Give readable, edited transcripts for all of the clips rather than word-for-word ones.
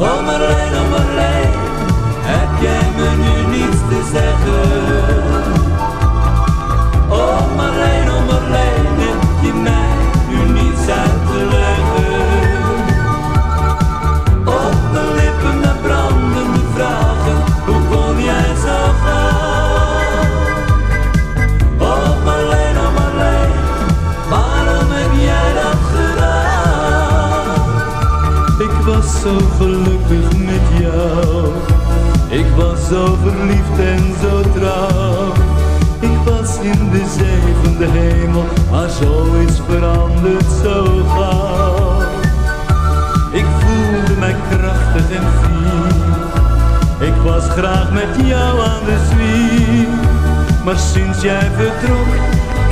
Oh Marleen, heb jij me nu niets te zeggen? Oh Marleen, heb je mij nu niets uit te leggen? Op mijn lippen de brandende vragen, hoe kon jij zo gaan? Oh Marleen, waarom heb jij dat gedaan? Ik was zo gelukkig met jou, ik was zo verliefd en zo trouw. Ik was in de zevende hemel, maar zoiets verandert zo gauw. Ik voelde mij krachtig en fier, ik was graag met jou aan de zwier. Maar sinds jij vertrok,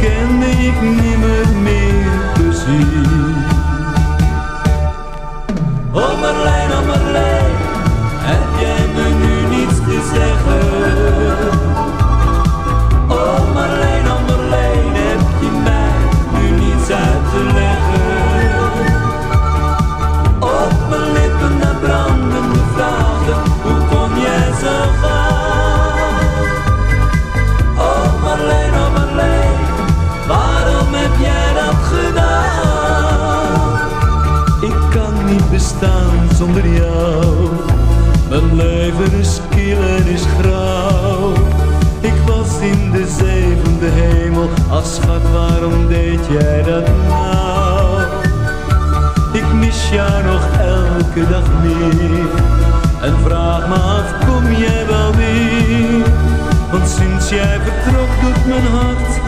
kende ik nimmer meer plezier. Oh Marleen, heb jij me nu niets te zeggen? Oh Marleen, heb je mij nu niets uit te leggen? Op mijn lippen de brandende vragen, hoe kon jij zo gaan? Oh Marleen, waarom heb jij dat gedaan? Ik kan niet bestaan zonder jou, mijn leven is kil en is grauw. Ik was in de zevende hemel, ach schat, waarom deed jij dat nou? Ik mis jou nog elke dag meer, en vraag me af, kom jij wel weer? Want sinds jij vertrok doet mijn hart